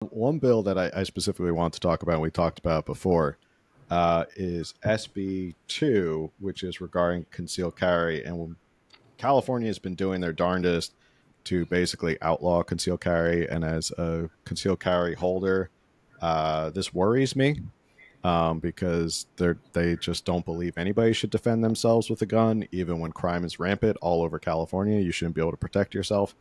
One bill that I specifically want to talk about, and we talked about before, is SB 2, which is regarding concealed carry. And California has been doing their darndest to basically outlaw concealed carry. And as a concealed carry holder, this worries me because they just don't believe anybody should defend themselves with a gun, even when crime is rampant all over California. You shouldn't be able to protect yourself.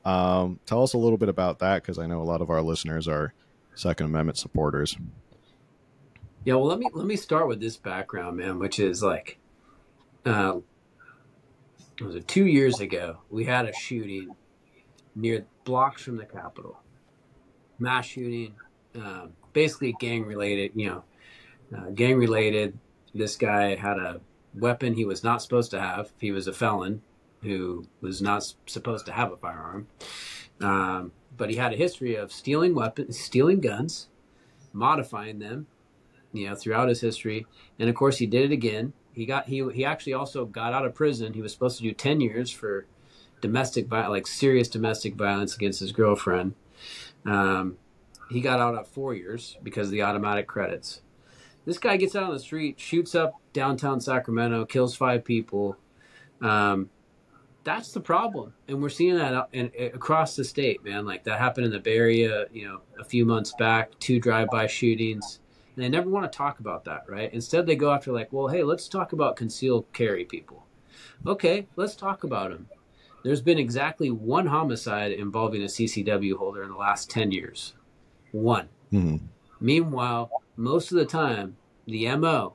Tell us a little bit about that, because I know a lot of our listeners are Second Amendment supporters. Yeah, well, let me start with this background, man, which is like, uh, was it 2 years ago? We had a shooting near blocks from the Capitol, mass shooting, basically gang related. Gang related. This guy had a weapon he was not supposed to have. He was a felon who was not supposed to have a firearm, but he had a history of stealing weapons, stealing guns, modifying them, throughout his history. And of course, he did it again. He actually also got out of prison. He was supposed to do 10 years for like serious domestic violence against his girlfriend. He got out at 4 years because of the automatic credits. This guy gets out on the street, shoots up downtown Sacramento, kills 5 people. That's the problem, and we're seeing that across the state, man. Like that happened in the Bay Area, a few months back, 2 drive-by shootings. And they never want to talk about that, right? Instead, they go after like, well, hey, let's talk about concealed carry people. Okay, let's talk about them. There's been exactly one homicide involving a CCW holder in the last 10 years. One. Mm-hmm. Meanwhile, most of the time, the MO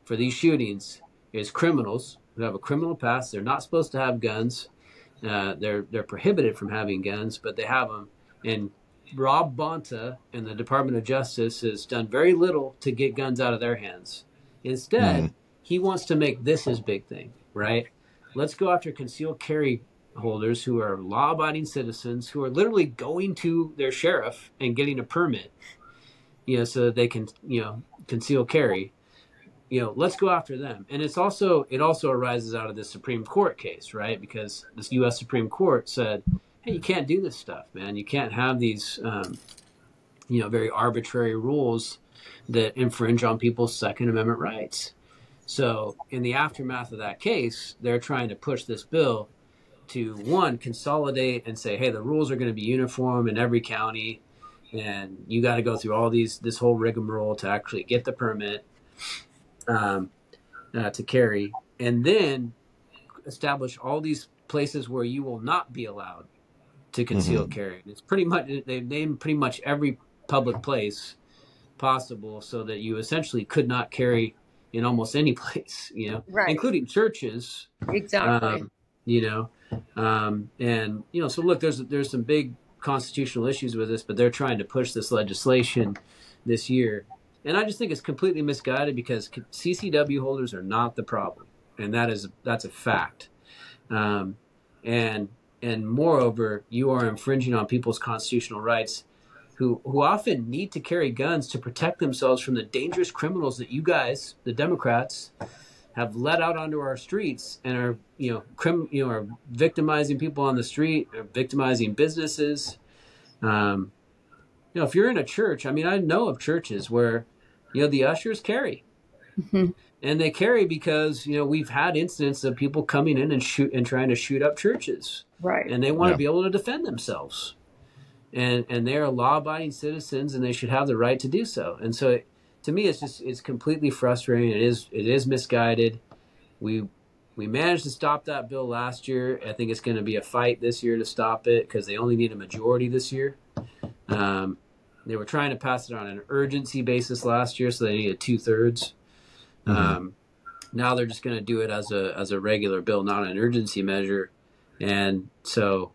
for these shootings is criminals who have a criminal past. They're not supposed to have guns. They're prohibited from having guns, but they have them. And Rob Bonta and the Department of Justice has done very little to get guns out of their hands. Instead, he wants to make this his big thing, right? Let's go after concealed carry holders who are law-abiding citizens who are literally going to their sheriff and getting a permit, so that they can, conceal carry. Let's go after them. And it also arises out of this Supreme Court case, right? Because this U.S. Supreme Court said, hey, you can't do this stuff, man. You can't have these, very arbitrary rules that infringe on people's Second Amendment rights. So in the aftermath of that case, they're trying to push this bill to, one, consolidate and say, hey, the rules are going to be uniform in every county, and you got to go through this whole rigmarole to actually get the permit to carry, and then establish all these places where you will not be allowed to conceal carry. It's pretty much, they've named pretty much every public place possible so that you essentially could not carry in almost any place, Right. including churches. Exactly. So look, there's some big constitutional issues with this, but they're trying to push this legislation this year. And I just think it's completely misguided because CCW holders are not the problem. And that's a fact. And moreover, you are infringing on people's constitutional rights who often need to carry guns to protect themselves from the dangerous criminals that you guys, the Democrats, have let out onto our streets and are, are victimizing people on the street, or victimizing businesses. If you're in a church, I know of churches where, the ushers carry. Mm-hmm. And they carry because, we've had incidents of people coming in and trying to shoot up churches. Right. And they want to be able to defend themselves. And they're law-abiding citizens, and they should have the right to do so. And so, to me, it's completely frustrating. It is misguided. We managed to stop that bill last year. I think it's going to be a fight this year to stop it because they only need a majority this year. They were trying to pass it on an urgency basis last year, so they needed 2/3. Now they're just going to do it as a regular bill, not an urgency measure. And so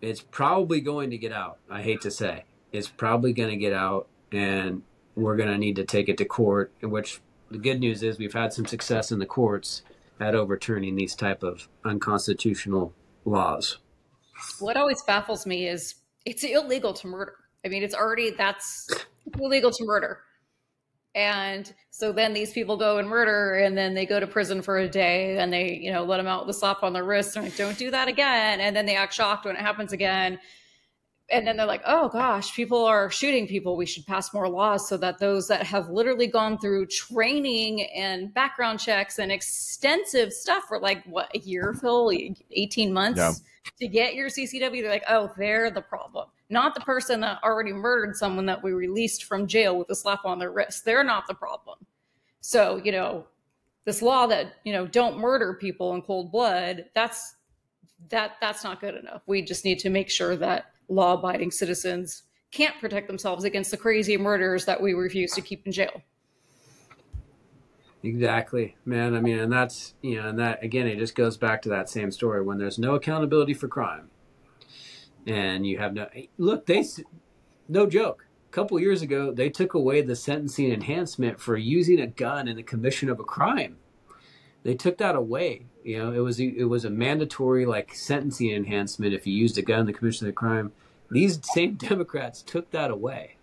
it's probably going to get out. I hate to say. It's probably going to get out, and we're going to need to take it to court, in which the good news is we've had some success in the courts at overturning these type of unconstitutional laws. What always baffles me is it's illegal to murder. That's illegal to murder. And so then these people go and murder, and then they go to prison for a day, and they, let them out with a slap on the wrist and like, don't do that again. And then they act shocked when it happens again. And then they're like, oh gosh, people are shooting people. We should pass more laws so that those that have literally gone through training and background checks and extensive stuff for like, what, a year, Phil, 18 months to get your CCW. They're like, oh, they're the problem. Not the person that already murdered someone that we released from jail with a slap on their wrist. They're not the problem. So, this law that, don't murder people in cold blood, that's not good enough. We just need to make sure that law-abiding citizens can't protect themselves against the crazy murderers that we refuse to keep in jail. Exactly, man. I mean, and that's, and that, again, it just goes back to that same story. When there's no accountability for crime and you have no joke. A couple years ago, they took away the sentencing enhancement for using a gun in the commission of a crime. They took that away. It was a mandatory like sentencing enhancement if you used a gun in the commission of the crime. These same Democrats took that away.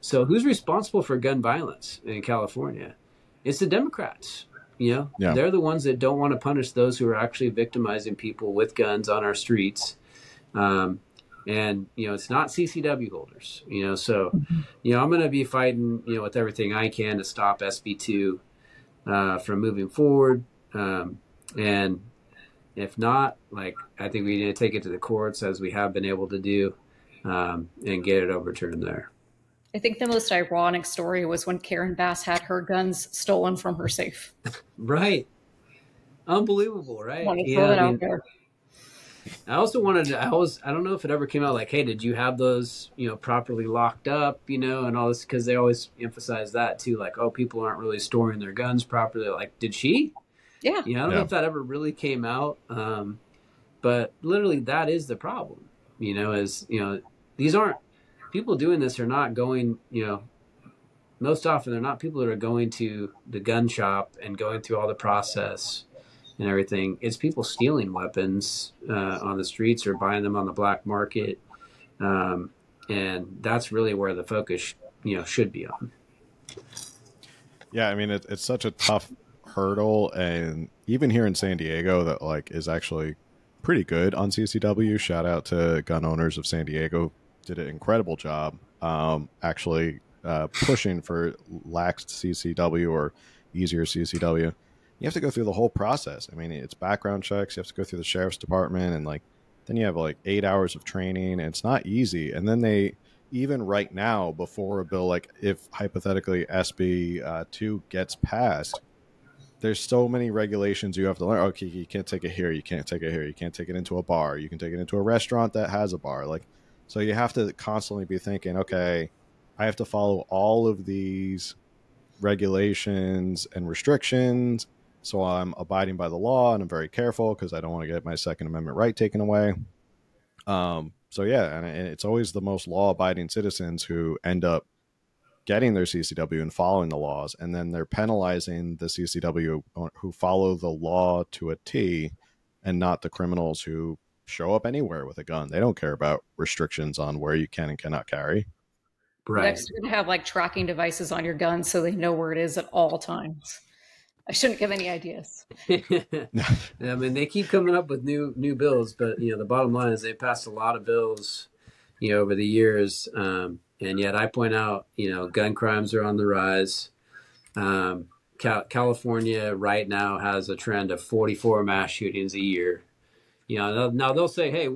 So who's responsible for gun violence in California? It's the Democrats. They're the ones that don't want to punish those who are actually victimizing people with guns on our streets. And it's not CCW holders. So I'm going to be fighting with everything I can to stop SB2 from moving forward. And if not, I think we need to take it to the courts as we have been able to do, and get it overturned there. I think the most ironic story was when Karen Bass had her guns stolen from her safe. Right. Unbelievable, right? I also wanted to, I don't know if it ever came out like, hey, did you have those, properly locked up, and all this, because they always emphasize that too, like, oh, people aren't really storing their guns properly. Like, did she? Yeah. I don't know if that ever really came out. But literally that is the problem, these aren't people doing this are not going, most often they're not people that are going to the gun shop and going through all the process and everything. It's people stealing weapons on the streets or buying them on the black market. And that's really where the focus, should be on. Yeah. I mean, it's such a tough hurdle. And even here in San Diego that is actually pretty good on CCW. Shout out to gun owners of San Diego. Did an incredible job actually pushing for lax CCW or easier CCW. You have to go through the whole process. I mean, it's background checks. You have to go through the sheriff's department, and then you have 8 hours of training, and it's not easy. And then they, even right now, before a bill, if hypothetically SB 2 gets passed, there's so many regulations you have to learn. Okay, you can't take it here. You can't take it here. You can't take it into a bar. You can take it into a restaurant that has a bar. So you have to constantly be thinking, okay, I have to follow all of these regulations and restrictions. So I'm abiding by the law, and I'm very careful because I don't want to get my Second Amendment right taken away. So yeah, and it's always the most law-abiding citizens who end up getting their CCW and following the laws, and then they're penalizing the CCW who follow the law to a T, and not the criminals who show up anywhere with a gun. They don't care about restrictions on where you can and cannot carry. Right. Next, you're going to have tracking devices on your gun so they know where it is at all times. I shouldn't give any ideas. I mean, they keep coming up with new bills, but the bottom line is they passed a lot of bills, over the years, and yet I point out, gun crimes are on the rise. California right now has a trend of 44 mass shootings a year. Now they'll say, hey,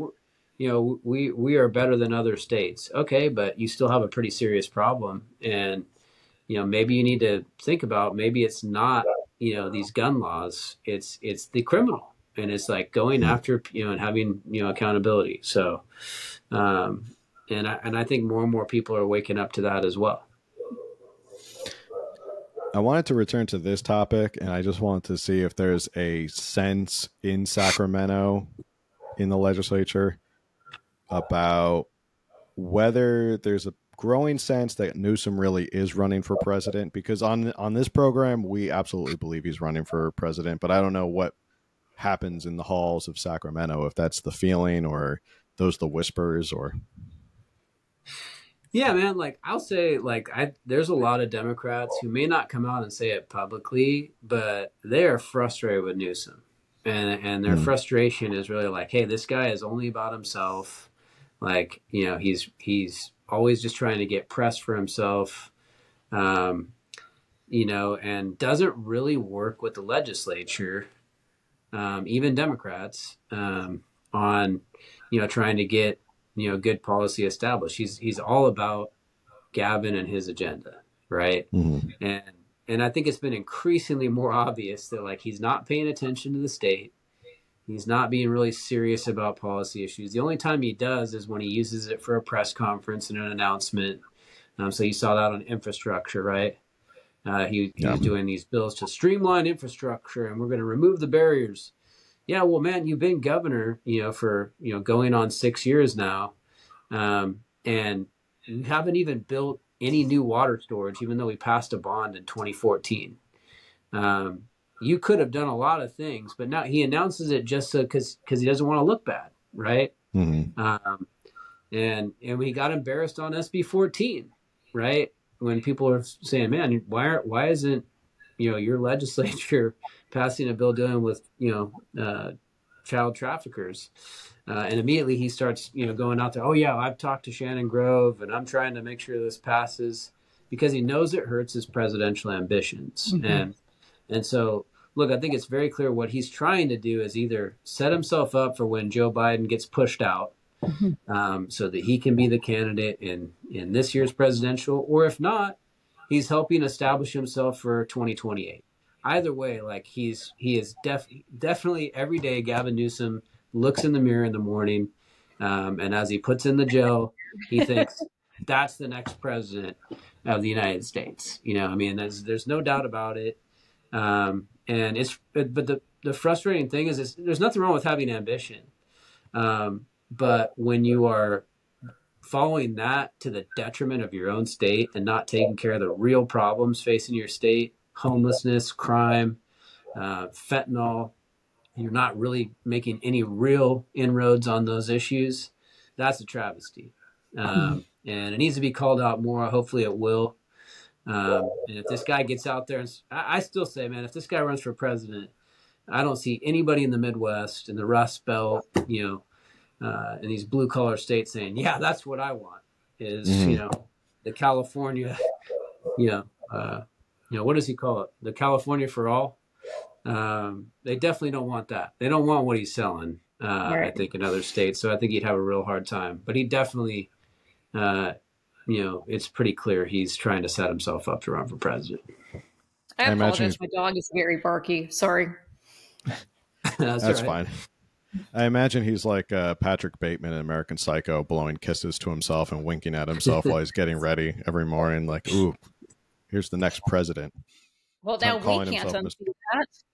we are better than other states. Okay, but you still have a pretty serious problem, and maybe you need to think about maybe it's not these gun laws, it's the criminal, and it's going after and having accountability. So and I think more and more people are waking up to that as well. I wanted to return to this topic, and I just wanted to see if there's a sense in Sacramento in the legislature about whether there's a growing sense that Newsom really is running for president, because on this program, we absolutely believe he's running for president, but I don't know what happens in the halls of Sacramento, if that's the feeling or those the whispers or... Yeah, man, I'll say, there's a lot of Democrats who may not come out and say it publicly, but they are frustrated with Newsom. And their frustration is really hey, this guy is only about himself. Like, you know, he's always just trying to get press for himself, you know, and doesn't really work with the legislature, even Democrats, on, you know, trying to get, you know, good policy established. He's all about Gavin and his agenda, right? Mm-hmm. And I think it's been increasingly more obvious that, like, he's not paying attention to the state. He's not being really serious about policy issues. The only time he does is when he uses it for a press conference and an announcement. So you saw that on infrastructure, right? He was doing these bills to streamline infrastructure, and we're going to remove the barriers. Yeah, well, man, you've been governor, you know, for, you know, going on 6 years now, and you haven't even built any new water storage, even though we passed a bond in 2014. You could have done a lot of things, but now he announces it just so because he doesn't want to look bad, right? Mm-hmm. And we got embarrassed on SB 14, right? When people are saying, "Man, why isn't, you know, your legislature passing a bill dealing with, you know, child traffickers?" And immediately he starts, you know, going out there. Oh yeah, I've talked to Shannon Grove, and I'm trying to make sure this passes, because he knows it hurts his presidential ambitions. Mm-hmm. And so, look, I think it's very clear what he's trying to do is either set himself up for when Joe Biden gets pushed out, so that he can be the candidate in this year's presidential, or if not, he's helping establish himself for 2028. Either way, like, he is definitely every day Gavin Newsom looks in the mirror in the morning, and as he puts in the gel, he thinks that's the next president of the United States. You know, I mean, there's no doubt about it. And but the frustrating thing is there's nothing wrong with having ambition. But when you are following that to the detriment of your own state and not taking care of the real problems facing your state, homelessness, crime, fentanyl, you're not really making any real inroads on those issues, that's a travesty. And it needs to be called out more. Hopefully it will. And if this guy gets out there, and I still say, man, if this guy runs for president, I don't see anybody in the Midwest, in the Rust Belt, you know, in these blue collar states saying, yeah, that's what I want is, you know, the California, you know, what does he call it? The California for all. They definitely don't want that. They don't want what he's selling, right. I think, in other states. So I think he'd have a real hard time, but he definitely, you know, it's pretty clear he's trying to set himself up to run for president. I apologize. My dog is very barky. Sorry. That's right. Fine. I imagine he's like Patrick Bateman in American Psycho, blowing kisses to himself and winking at himself while he's getting ready every morning. Like, ooh, here's the next president. Well, now we can't undo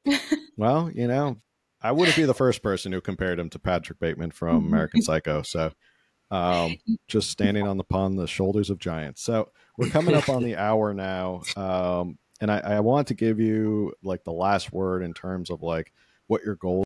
that. Well, you know, I wouldn't be the first person who compared him to Patrick Bateman from American Psycho. So just standing on the shoulders of giants. So we're coming up on the hour now. And I want to give you like the last word in terms of like what your goals